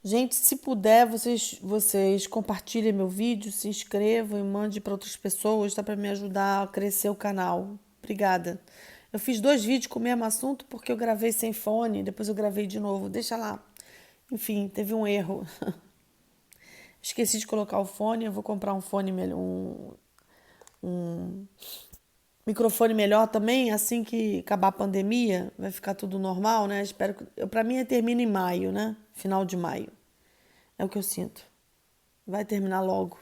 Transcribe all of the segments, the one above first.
Gente, se puder, vocês compartilhem meu vídeo, se inscrevam e mandem para outras pessoas, tá? Para me ajudar a crescer o canal. Obrigada. Eu fiz 2 vídeos com o mesmo assunto porque eu gravei sem fone, depois eu gravei de novo. Deixa lá. Enfim, teve um erro. Esqueci de colocar o fone, eu vou comprar um fone melhor, um microfone melhor também, assim que acabar a pandemia, vai ficar tudo normal, né? Espero que, para mim termina em maio, né? Final de maio. É o que eu sinto. Vai terminar logo.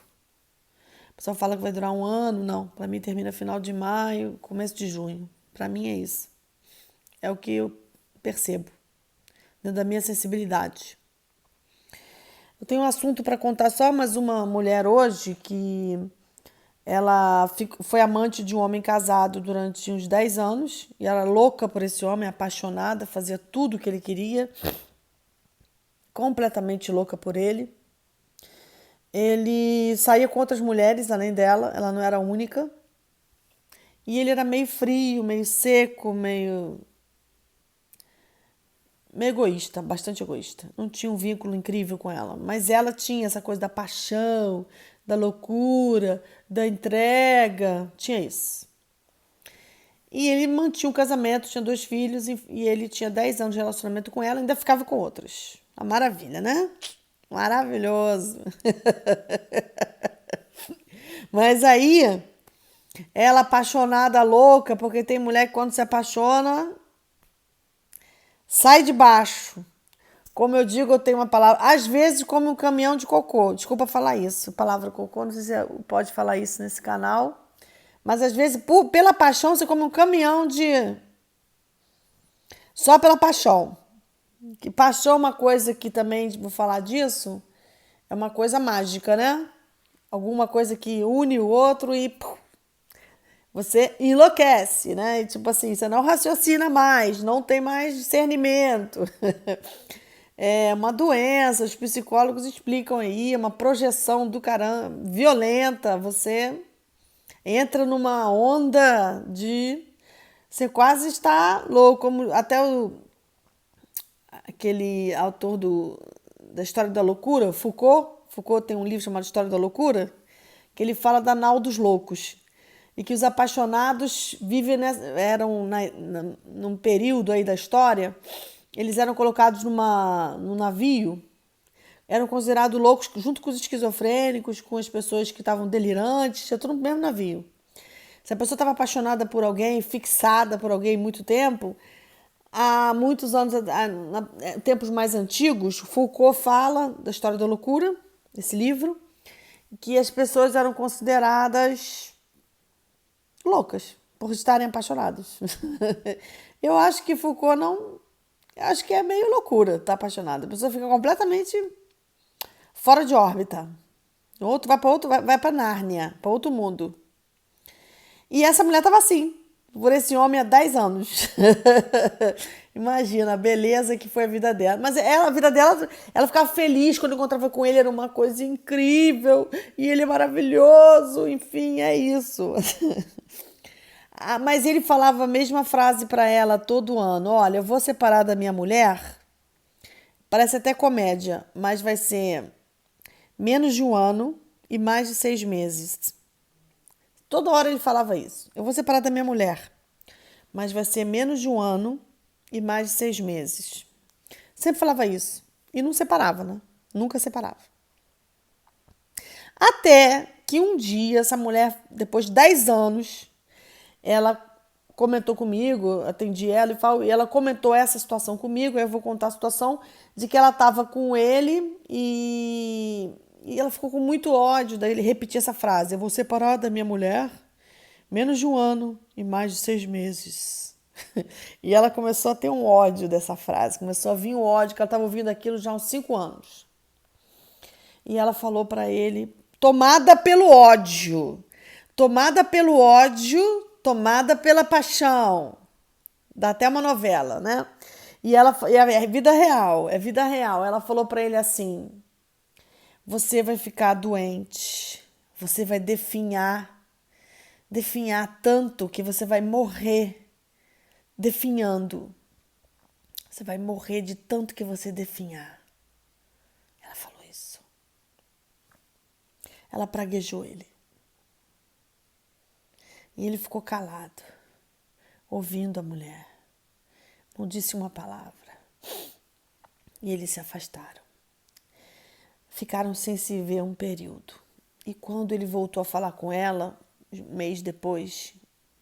O pessoal fala que vai durar um ano, não. Para mim termina final de maio, começo de junho. Para mim é isso. É o que eu percebo, dentro da minha sensibilidade. Eu tenho um assunto para contar só mais uma mulher hoje que foi amante de um homem casado durante uns 10 anos e era louca por esse homem, apaixonada, fazia tudo o que ele queria, completamente louca por ele. Ele saía com outras mulheres além dela, ela não era a única. E ele era meio frio, meio seco, meio egoísta, bastante egoísta. Não tinha um vínculo incrível com ela, mas ela tinha essa coisa da paixão, da loucura, da entrega, tinha isso. E ele mantinha um casamento, tinha 2 filhos e ele tinha 10 anos de relacionamento com ela e ainda ficava com outras. Uma maravilha, né? Maravilhoso. Mas aí, ela apaixonada, louca, porque tem mulher que quando se apaixona, sai de baixo. Como eu digo, eu tenho uma palavra. Às vezes, como um caminhão de cocô. Desculpa falar isso. Palavra cocô, não sei se pode falar isso nesse canal. Mas às vezes, pela paixão, você come um caminhão de. Só pela paixão. Que paixão é uma coisa que também, vou falar disso, é uma coisa mágica, né? Alguma coisa que une o outro e você enlouquece, né? E, tipo assim, você não raciocina mais, não tem mais discernimento. É uma doença, os psicólogos explicam aí, é uma projeção do caramba, violenta. Você entra numa onda de. Você quase está louco, como até aquele autor da História da Loucura, Foucault. Foucault tem um livro chamado História da Loucura, que ele fala da nau dos loucos. E que os apaixonados vivem num período aí da história, eles eram colocados num navio, eram considerados loucos junto com os esquizofrênicos, com as pessoas que estavam delirantes, tinha tudo no mesmo navio. Se a pessoa estava apaixonada por alguém, fixada por alguém muito tempo, há muitos anos, tempos mais antigos, Foucault fala da História da Loucura, esse livro, que as pessoas eram consideradas loucas por estarem apaixonados. Eu acho que Foucault não. Acho que é meio loucura estar apaixonada. A pessoa fica completamente fora de órbita. Outro vai para outro, vai para Nárnia, para outro mundo. E essa mulher estava assim, por esse homem há 10 anos. Imagina a beleza que foi a vida dela. Mas ela, a vida dela, ela ficava feliz quando encontrava com ele, era uma coisa incrível. E ele é maravilhoso, enfim, é isso. Mas ele falava a mesma frase para ela todo ano: olha, eu vou separar da minha mulher. Parece até comédia, mas vai ser menos de um ano e mais de 6 meses. Toda hora ele falava isso. Eu vou separar da minha mulher, mas vai ser menos de um ano e mais de 6 meses. Sempre falava isso. E não separava, né? Nunca separava. Até que um dia, essa mulher, depois de 10 anos, ela comentou comigo, atendi ela e ela comentou essa situação comigo. Aí eu vou contar a situação de que ela estava com ele e ela ficou com muito ódio. Daí ele repetia essa frase: eu vou separar da minha mulher menos de um ano e mais de 6 meses. E ela começou a ter um ódio dessa frase, começou a vir o ódio, que ela estava ouvindo aquilo já há uns 5 anos. E ela falou para ele, tomada pelo ódio, tomada pela paixão. Dá até uma novela, né? E é vida real, é vida real. Ela falou para ele assim: você vai ficar doente, você vai definhar tanto que você vai morrer definhando. Você vai morrer de tanto que você definhar. ela praguejou ele. E ele ficou calado, ouvindo a mulher. Não disse uma palavra. E eles se afastaram. Ficaram sem se ver um período. E quando ele voltou a falar com ela, um mês depois,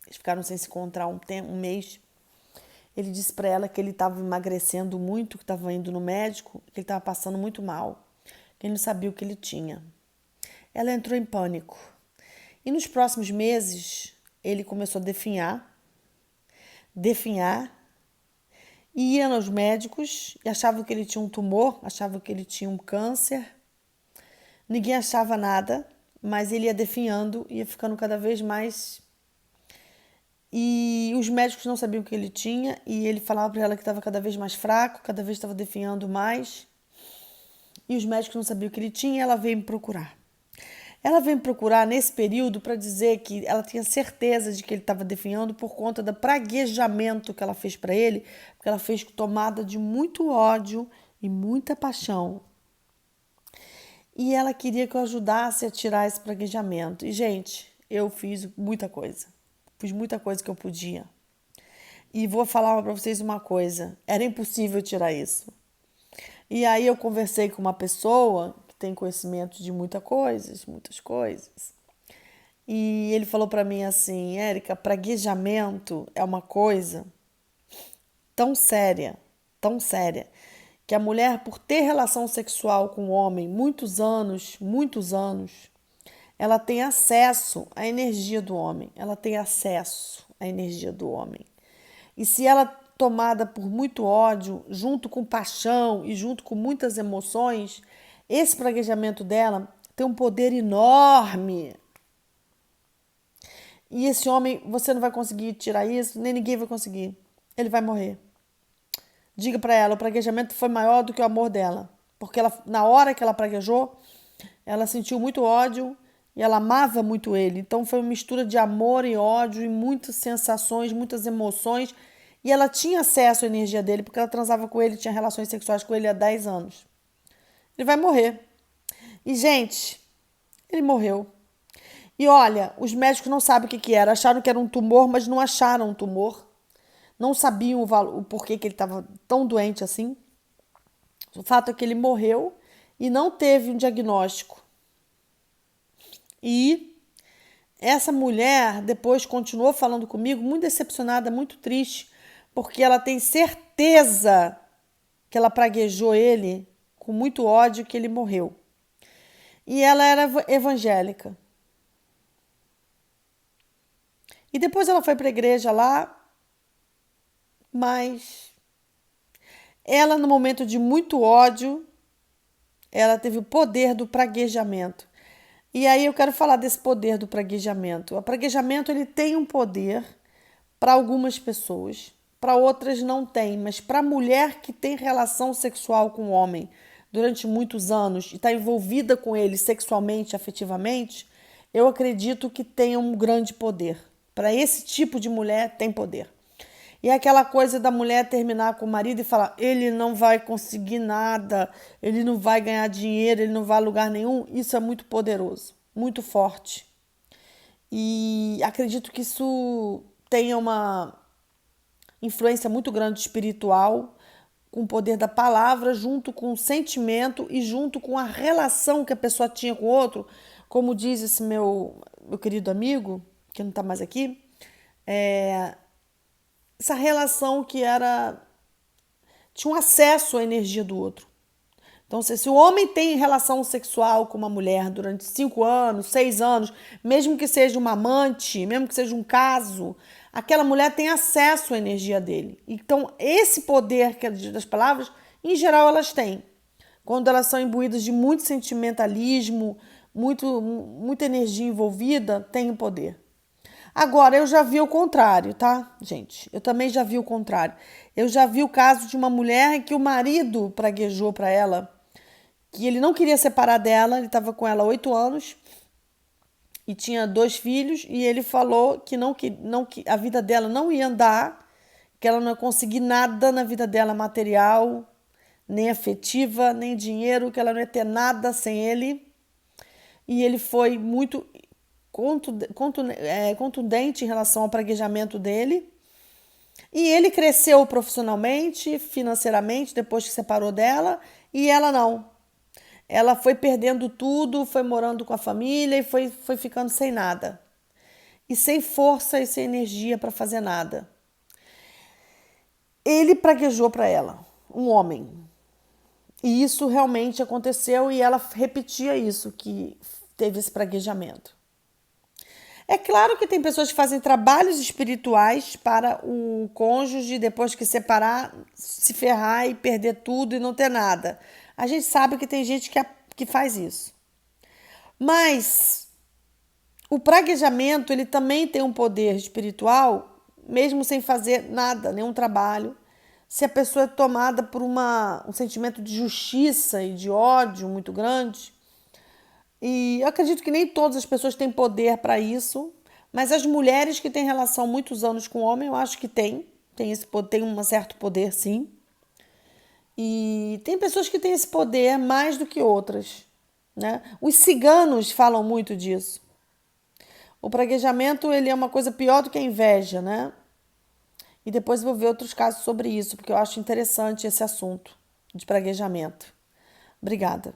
eles ficaram sem se encontrar um mês, ele disse para ela que ele estava emagrecendo muito, que estava indo no médico, que ele estava passando muito mal, que ele não sabia o que ele tinha. Ela entrou em pânico. E nos próximos meses, ele começou a definhar, e ia aos médicos e achavam que ele tinha um tumor, achavam que ele tinha um câncer. Ninguém achava nada, mas ele ia definhando, ia ficando cada vez mais. E os médicos não sabiam o que ele tinha, e ele falava para ela que estava cada vez mais fraco, cada vez estava definhando mais. E os médicos não sabiam o que ele tinha, e ela veio me procurar. Ela veio me procurar nesse período para dizer que ela tinha certeza de que ele estava definhando por conta do praguejamento que ela fez para ele, porque ela fez tomada de muito ódio e muita paixão. E ela queria que eu ajudasse a tirar esse praguejamento. E, gente, eu fiz muita coisa. Fiz muita coisa que eu podia. E vou falar para vocês uma coisa. Era impossível tirar isso. E aí eu conversei com uma pessoa que tem conhecimento de muitas coisas. E ele falou para mim assim, Érica, praguejamento é uma coisa tão séria, que a mulher, por ter relação sexual com o homem muitos anos, ela tem acesso à energia do homem. E se ela tomada por muito ódio, junto com paixão e junto com muitas emoções, esse praguejamento dela tem um poder enorme. E esse homem, você não vai conseguir tirar isso, nem ninguém vai conseguir. Ele vai morrer. Diga para ela, o praguejamento foi maior do que o amor dela. Porque ela, na hora que ela praguejou, ela sentiu muito ódio e ela amava muito ele. Então foi uma mistura de amor e ódio e muitas sensações, muitas emoções. E ela tinha acesso à energia dele porque ela transava com ele, tinha relações sexuais com ele há 10 anos. Ele vai morrer. E, gente, ele morreu. E olha, os médicos não sabem o que era. Acharam que era um tumor, mas não acharam um tumor. Não sabiam o porquê que ele estava tão doente assim. O fato é que ele morreu e não teve um diagnóstico. E essa mulher depois continuou falando comigo, muito decepcionada, muito triste, porque ela tem certeza que ela praguejou ele com muito ódio, que ele morreu. E ela era evangélica. E depois ela foi para a igreja lá, mas ela, no momento de muito ódio, ela teve o poder do praguejamento. E aí eu quero falar desse poder do praguejamento. O praguejamento, ele tem um poder para algumas pessoas, para outras não tem, mas para a mulher que tem relação sexual com o homem durante muitos anos e está envolvida com ele sexualmente, afetivamente, eu acredito que tem um grande poder. Para esse tipo de mulher, tem poder. E é aquela coisa da mulher terminar com o marido e falar, ele não vai conseguir nada, ele não vai ganhar dinheiro, ele não vai a lugar nenhum. Isso é muito poderoso, muito forte. E acredito que isso tenha uma influência muito grande espiritual, com o poder da palavra, junto com o sentimento e junto com a relação que a pessoa tinha com o outro. Como diz esse meu querido amigo, que não está mais aqui, essa relação que tinha um acesso à energia do outro. Então, se o homem tem relação sexual com uma mulher durante 5 anos, 6 anos, mesmo que seja uma amante, mesmo que seja um caso, aquela mulher tem acesso à energia dele. Então, esse poder das palavras, em geral, elas têm. Quando elas são imbuídas de muito sentimentalismo, muita energia envolvida, tem o poder. Agora, eu já vi o contrário, tá, gente? Eu também já vi o contrário. Eu já vi o caso de uma mulher que o marido praguejou para ela, que ele não queria separar dela, ele estava com ela há 8 anos e tinha 2 filhos, e ele falou que a vida dela não ia andar, que ela não ia conseguir nada na vida dela material, nem afetiva, nem dinheiro, que ela não ia ter nada sem ele. e ele foi muito contundente em relação ao praguejamento dele. E ele cresceu profissionalmente, financeiramente, depois que separou dela, e ela não. Ela foi perdendo tudo, foi morando com a família e foi ficando sem nada. E sem força e sem energia para fazer nada. Ele praguejou para ela, um homem. E isso realmente aconteceu e ela repetia isso, que teve esse praguejamento. É claro que tem pessoas que fazem trabalhos espirituais para o cônjuge, depois que separar, se ferrar e perder tudo e não ter nada. A gente sabe que tem gente que faz isso. Mas o praguejamento, ele também tem um poder espiritual, mesmo sem fazer nada, nenhum trabalho. Se a pessoa é tomada por um sentimento de justiça e de ódio muito grande, e eu acredito que nem todas as pessoas têm poder para isso, mas as mulheres que têm relação muitos anos com o homem, eu acho que tem um certo poder, sim. E tem pessoas que têm esse poder mais do que outras, né? Os ciganos falam muito disso. O praguejamento, ele é uma coisa pior do que a inveja, né? E depois eu vou ver outros casos sobre isso, porque eu acho interessante esse assunto de praguejamento. Obrigada.